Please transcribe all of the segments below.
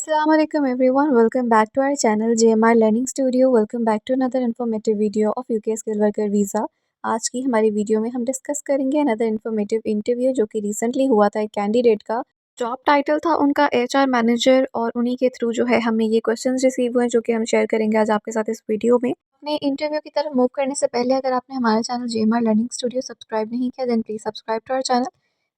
Assalamu alaikum everyone. Welcome back to our channel JMR Learning Studio. Welcome back to another informative video of UK Skilled Worker Visa. आज की हमारी video में हम discuss करेंगे another informative interview जो कि recently हुआ था एक कैंडिडेट का। जॉब टाइटल था उनका HR मैनेजर और उन्हीं के थ्रू जो है हमें ये क्वेश्चंस रिसीव हुए जो कि हम शेयर करेंगे आज आपके साथ इस वीडियो में। अपने इंटरव्यू की तरफ मूव करने से पहले अगर आपने हमारा channel JMR Learning Studio subscribe नहीं किया then please subscribe to our channel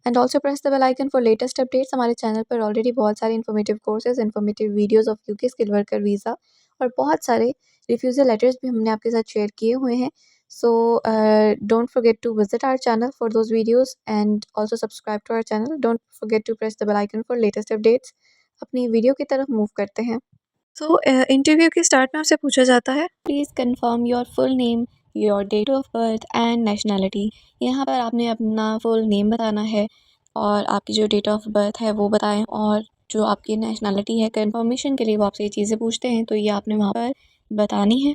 and also press the bell icon for latest updates. हमारे चैनल पर ऑलरेडी बहुत सारे informative courses informative videos of UK skill worker visa और बहुत सारे refusal letters भी हमने आपके साथ शेयर किए हुए हैं। So don't forget to visit our channel for those videos and also subscribe to our channel. Don't forget to press the bell icon for latest updates. अपनी वीडियो की तरफ मूव करते हैं। सो इंटरव्यू के start में आपसे पूछा जाता है please confirm your full name, your date of birth and nationality. यहाँ पर आपने अपना फुल नेम बताना है और आपकी जो डेट ऑफ बर्थ है वो बताएं और जो आपकी नेशनैलिटी है। कंफर्मेशन के लिए वो आपसे ये चीज़ें पूछते हैं तो ये आपने वहाँ पर बतानी है।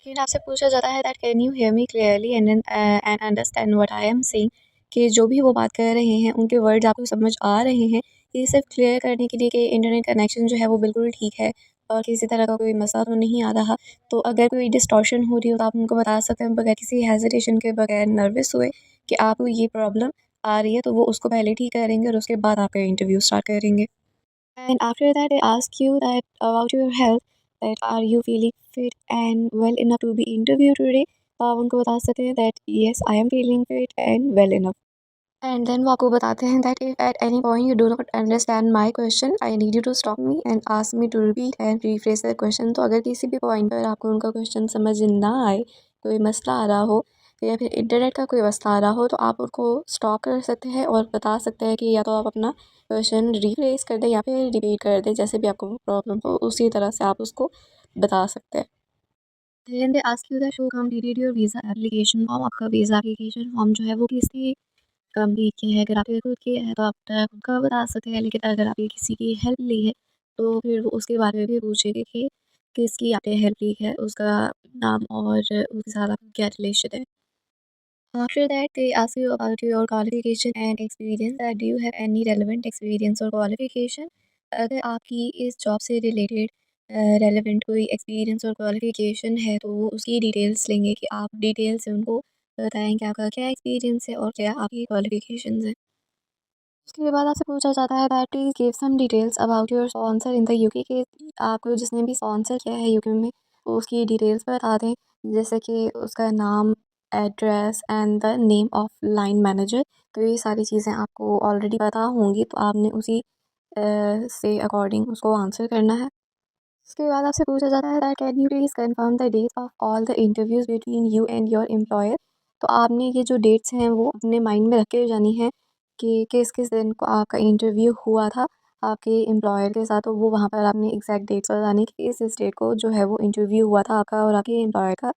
फिर आपसे पूछा जाता है that can you hear me clearly and understand what I am saying, कि जो भी वो बात कर रहे हैं उनके वर्ड्स आपको समझ आ रहे हैं। ये सिर्फ क्लियर करने के लिए कि इंटरनेट कनेक्शन जो है वो बिल्कुल ठीक है और किसी तरह का कोई मसला तो नहीं आ रहा। तो अगर कोई डिस्टॉर्शन हो रही हो तो आप उनको बता सकते हैं बगैर किसी हेजिटेशन के, बगैर नर्वस हुए कि आपको ये प्रॉब्लम आ रही है, तो वो उसको पहले ठीक करेंगे और उसके बाद आपका इंटरव्यू स्टार्ट करेंगे। And after that they ask you that about your health, that are you feeling fit and well enough to be interview today. तो आप उनको बता सकते हैं that yes I am feeling fit and well enough. And then वो आपको बताते हैं that if at any point you do not understand my question I need you to stop me and ask me to repeat and rephrase the question. तो अगर किसी भी point पर आपको उनका क्वेश्चन समझ ना आए, कोई मसला आ रहा हो या फिर इंटरनेट का कोई मसला आ रहा हो, तो आप उनको स्टॉप कर सकते हैं और बता सकते हैं कि या तो आप अपना क्वेश्चन रीफ्रेस कर दें या फिर रिपीट कर दें, जैसे भी आपको प्रॉब्लम हो उसी तरह से आप उसको बता सकते हैं। Then they ask you that who completed your visa application form। आपका वीज़ा एप्लीकेशन फॉर्म जो है वो किसने कंप्लीट किया है। अगर आपने खुद किया है तो आप खुद का बता सकते हैं, लेकिन अगर आपने किसी की हेल्प ली है तो फिर वो उसके बारे में भी पूछेंगे कि किसकी आपने हेल्प ली है, उसका नाम और उसके साथ आपका क्या रिलेशन है। After that, they ask you about your qualification and experience, that do you have any relevant experience or qualification। अगर आपकी इस जॉब से रिलेटेड रेलेवेंट कोई एक्सपीरियंस और क्वालिफिकेशन है तो वो उसकी डिटेल्स लेंगे कि आप डिटेल से उनको बताएं कि आपका क्या एक्सपीरियंस है और क्या आपकी क्वालिफिकेशंस हैं। उसके बाद आपसे पूछा जाता है that please give some details about your sponsor in the UK, के आपको जिसने भी स्पॉन्सर किया है यूके में वो उसकी डिटेल्स बता दें, जैसे कि उसका नाम, address and the name of line manager. तो ये सारी चीज़ें आपको ऑलरेडी पता होंगी तो आपने उसी से अकॉर्डिंग उसको आंसर करना है। उसके बाद आपसे पूछा जाता है that can you please confirm the date of all the interviews between you and your employer. तो आपने ये जो डेट्स हैं वो अपने माइंड में रख के जानी है कि किस किस दिन को आपका इंटरव्यू हुआ था आपके एम्प्लॉयर के साथ। तो वो वहाँ पर आपने एग्जैक्ट डेट्स बतानी कि इस डेट को जो है वो इंटरव्यू हुआ था आपका और आपके एम्प्लॉयर का।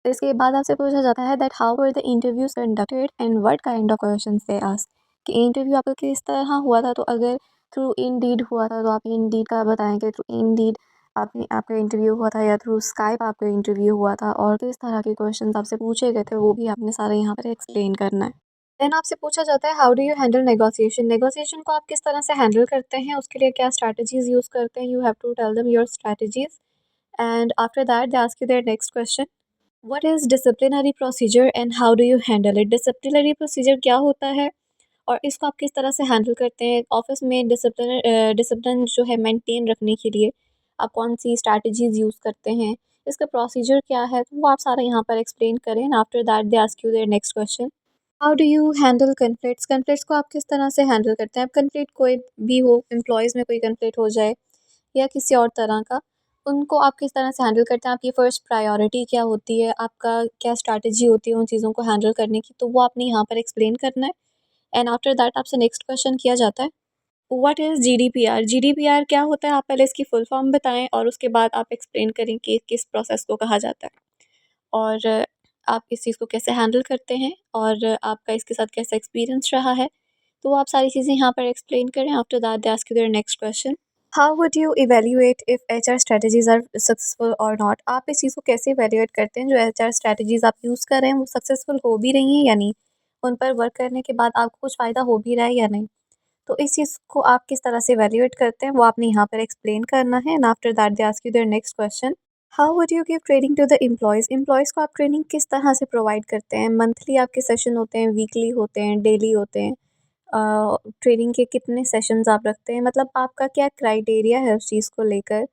तो इसके बाद आपसे पूछा जाता है that how were the interviews conducted and what kind of questions they ask, कि इंटरव्यू आपका किस तरह हुआ था। तो अगर थ्रू इंडीड हुआ था तो आप इंडीड का बताएं कि थ्रू इंडीड आपने आपका इंटरव्यू हुआ था या थ्रू स्काइप आपका इंटरव्यू हुआ था और किस तरह के क्वेश्चन आपसे पूछे गए थे वो भी आपने सारे यहाँ पर एक्सप्लेन करना है। देन आपसे पूछा जाता है how do you handle negotiation. Negotiation को आप किस तरह से हैंडल करते हैं, उसके लिए क्या स्ट्रैटेजीज यूज़ करते हैं। You have to tell them your strategies and after that they ask you their next question what is disciplinary procedure and how do you handle it. Disciplinary procedure क्या होता है और इसको आप किस तरह से हैंडल करते हैं। ऑफिस में डिसिप्लिन जो है मेंटेन रखने के लिए आप कौन सी स्ट्रैटेजीज यूज़ करते हैं, इसका प्रोसीजर क्या है, तो वो आप सारा यहाँ पर एक्सप्लेन करें। After that they ask you their next question how do you handle conflicts. Conflicts को आप किस तरह से हैंडल करते हैं। अब कन्फ्लिक्ट कोई भी हो, एम्प्लॉयज़ में कोई कन्फ्लिक्ट हो जाए या किसी और तरह का, उनको आप किस तरह से हैंडल करते हैं। आपकी फ़र्स्ट प्रायोरिटी क्या होती है, आपका क्या स्ट्रैटेजी होती है उन चीज़ों को हैंडल करने की, तो वो आपने यहाँ पर एक्सप्लेन करना है। एंड आफ्टर दैट आपसे नेक्स्ट क्वेश्चन किया जाता है व्हाट इज़ जीडीपीआर। जीडीपीआर क्या होता है, आप पहले इसकी फुल फॉर्म बताएं और उसके बाद आप एक्सप्लेन करें कि किस प्रोसेस को कहा जाता है और आप इस चीज़ को कैसे हैंडल करते हैं और आपका इसके साथ कैसा एक्सपीरियंस रहा है। तो वो आप सारी चीज़ें यहाँ पर एक्सप्लेन करें। After that they ask you their next question how would you evaluate if HR strategies are successful और नॉट। आप इस चीज़ को कैसे इवेल्यूएट करते हैं जो एचआर स्ट्रेटजीज आप यूज़ कर रहे हैं वो सक्सेसफुल हो भी रही हैं या नहीं, उन पर वर्क करने के बाद आपको कुछ फ़ायदा हो भी रहा है या नहीं। तो इस चीज़ को आप किस तरह से इवैल्यूएट करते हैं वो आपने यहाँ पर एक्सप्लेन करना है। And after that they ask you their next question, how would you give training to the employees? Employees को आप ट्रेनिंग किस तरह से प्रोवाइड करते हैं? मंथली आपके सेशन होते हैं, वीकली होते हैं, डेली होते हैं? ट्रेनिंग के कितने सेशंस आप रखते हैं? मतलब आपका क्या क्राइटेरिया है उस चीज़ को लेकर?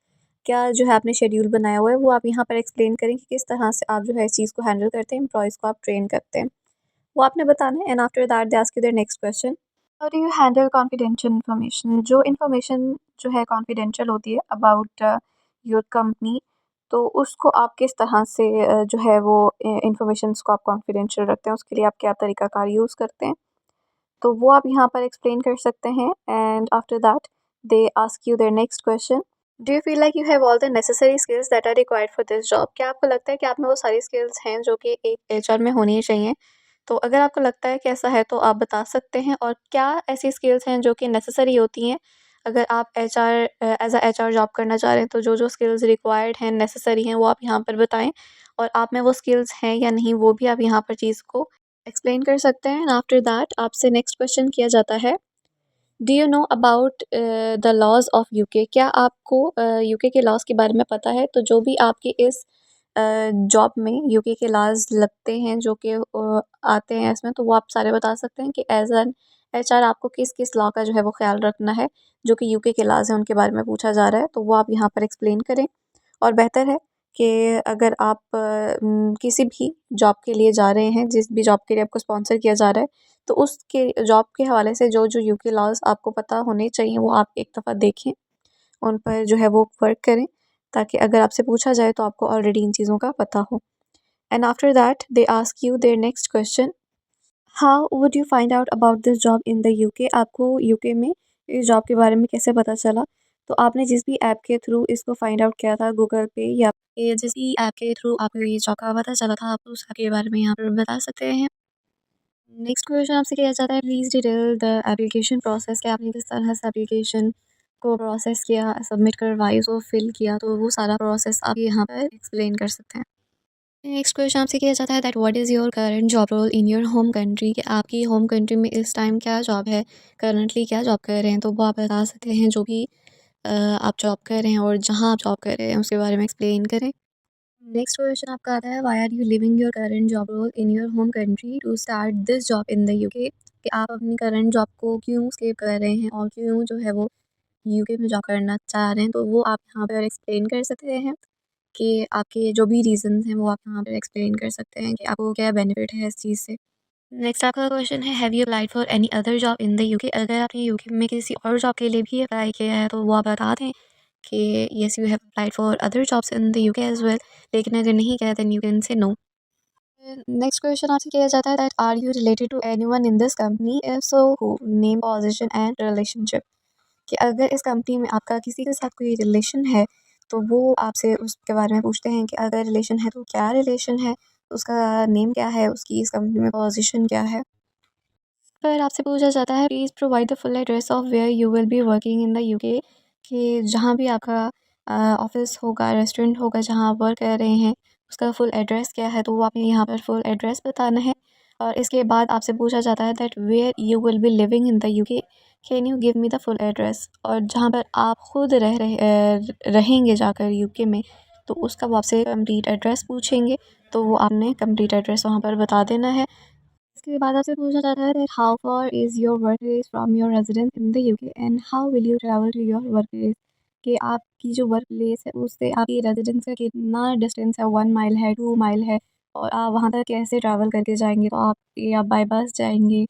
क्या जो है आपने शेड्यूल बनाया हुआ है वो आप यहाँ पर एक्सप्लेन करें कि किस तरह से आप जो है इस चीज़ को हैंडल करते हैं, एम्प्लॉयज़ को आप ट्रेन करते हैं, वो आपने बताना है। And after that they ask you the next question, how do you handle confidential information? जो इन्फॉर्मेशन जो है कॉन्फिडेंशियल होती है अबाउट योर कंपनी, तो उसको आप किस तरह से जो है वो इन्फॉर्मेशंस को आप कॉन्फिडेंशियल रखते हैं, उसके लिए आप क्या तरीक़ाकार यूज़ करते हैं? तो वो आप यहाँ पर एक्सप्लेन कर सकते हैं। And after that they ask you their next question, do you feel like you have all the necessary skills that are required for this job? क्या आपको लगता है कि आप में वो सारी स्किल्स हैं जो कि एक एचआर में होनी चाहिए? तो अगर आपको लगता है कि ऐसा है तो आप बता सकते हैं, और क्या ऐसी स्किल्स हैं जो कि नेसेसरी होती हैं अगर आप HR as a HR job करना चाह रहे हैं? तो जो जो स्किल्स रिक्वायर्ड हैं, नेसेसरी हैं, वो आप यहाँ पर बताएं, और आप में वो स्किल्स हैं या नहीं वो भी आप यहाँ पर चीज़ को एक्सप्लेन कर सकते हैं। एंड आफ्टर दैट आपसे नेक्स्ट क्वेश्चन किया जाता है, do you know about the laws of UK? क्या आपको यूके के लॉज के बारे में पता है? तो जो भी आपके इस जॉब में यूके के लॉज लगते हैं जो कि आते हैं इसमें, तो वो आप सारे बता सकते हैं कि एज एन एचआर आपको किस किस लॉ का जो है वो ख्याल रखना है, जो कि यूके के लॉज हैं उनके बारे में पूछा जा रहा है, तो वो आप यहाँ पर एक्सप्लेन करें। और बेहतर है कि अगर आप किसी भी जॉब के लिए जा रहे हैं, जिस भी जॉब के लिए आपको स्पॉन्सर किया जा रहा है, तो उसके जॉब के हवाले से जो जो यूके लॉज आपको पता होने चाहिए वो आप एक दफ़ा देखें, उन पर जो है वो वर्क करें, ताकि अगर आपसे पूछा जाए तो आपको ऑलरेडी इन चीज़ों का पता हो। And after that they ask you their next question, how would you find out about this job in the UK? आपको यूके में इस जॉब के बारे में कैसे पता चला? तो आपने जिस भी ऐप के थ्रू इसको फाइंड आउट किया था, गूगल पे या ये जिस भी ऐप के थ्रू आपको ये जॉब का पता चला था, आप उस ऐप के बारे में यहाँ पर बता सकते हैं। नेक्स्ट क्वेश्चन आपसे किया जाता है, please detail the application process, कि आपने किस तरह से एप्लीकेशन को प्रोसेस किया, सबमिट करवाई, उसको फिल किया, तो वो सारा प्रोसेस आप यहाँ पर एक्सप्लेन कर सकते हैं। नेक्स्ट क्वेश्चन आपसे किया जाता है that what is your current job role in your home country? कि आपकी होम कंट्री में इस टाइम क्या जॉब है, करंटली क्या जॉब कर रहे हैं, तो वो आप बता सकते हैं। जो भी आप जॉब कर रहे हैं और जहाँ आप जॉब कर रहे हैं उसके बारे में एक्सप्लेन करें। नेक्स्ट क्वेश्चन आपका आता है, why are you leaving your current job role in your home country to start this job in the UK? कि आप अपनी करंट जॉब को क्यों स्किप कर रहे हैं और क्यों जो है वो यूके में जॉब करना चाह रहे हैं, तो वो आप यहाँ पर एक्सप्लेन कर सकते हैं कि आपके जो भी रीज़न्स हैं वो आप यहाँ पर एक्सप्लेन कर सकते हैं कि आपको क्या बेनिफिट है इस चीज़ से। नेक्स्ट आपका क्वेश्चन है, have you applied for any other job in the UK? अगर आपने यूके में किसी और जॉब के लिए भी अप्लाई किया है तो वो आप बता दें कि yes you have applied for other jobs in the UK as well. लेकिन अगर नहीं किया then you can say no. Next question आपसे किया जाता है that are you related to anyone in this company, if so who, name, position and relationship? कि अगर इस कंपनी में आपका किसी के साथ कोई रिलेशन है तो वो आपसे उसके बारे में पूछते हैं कि अगर रिलेशन है तो क्या रिलेशन है, उसका नेम क्या है, उसकी इस कंपनी में पोजीशन क्या है। फिर आपसे पूछा जाता है, please provide the full address of where you will be working in the UK? कि जहाँ भी आपका ऑफिस होगा, रेस्टोरेंट होगा जहाँ आप वर्क कर रहे हैं, उसका फुल एड्रेस क्या है, तो वो आपने यहाँ पर फुल एड्रेस बताना है। और इसके बाद आपसे पूछा जाता है that where you will be living in the UK, can you give me the full address? और जहाँ पर आप खुद रहेंगे जाकर यूके में, तो उसका वो आपसे कंप्लीट एड्रेस पूछेंगे, तो वो आपने कंप्लीट एड्रेस वहाँ पर बता देना है। इसके बाद आपसे पूछा जाता है that how far is your work place from your residence in the UK and how will you travel to your work place? कि आपकी जो वर्क प्लेस है उससे आपकी रेजिडेंस का कितना डिस्टेंस है, 1 माइल है, 2 माइल है, और आप वहाँ तक कैसे ट्रैवल करके जाएंगे? तो आप या बाय बस जाएंगे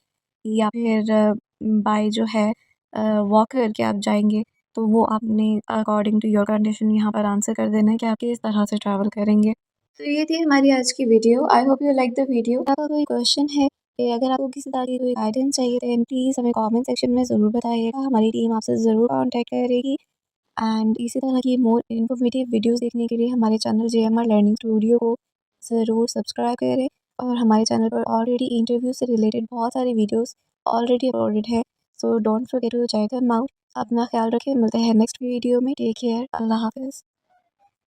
या फिर बाय जो है वॉक करके आप जाएंगे, तो वो आपने अकॉर्डिंग टू योर कंडीशन यहाँ पर आंसर कर देना है कि आप किस तरह से ट्रैवल करेंगे। तो ये थी हमारी आज की video. I hope you like the video. आपका कोई क्वेश्चन है कि अगर आपको किसी तरह की कोई गाइडेंस चाहिए तो प्लीज़ हमें कमेंट सेक्शन में ज़रूर बताइएगा, हमारी टीम आपसे ज़रूर कॉन्टैक्ट करेगी। एंड इसी तरह की मोर इन्फॉर्मेटिव वीडियोस देखने के लिए हमारे चैनल जेएमआर लर्निंग स्टूडियो को ज़रूर सब्सक्राइब करें। और हमारे चैनल पर ऑलरेडी इंटरव्यू से रिलेटेड बहुत सारी वीडियोस ऑलरेडी अपलोडेड है, so don't forget to check them out. अपना ख्याल रखें, मिलते हैं नेक्स्ट वीडियो में। टेक केयर, अल्लाह हाफ़िज़।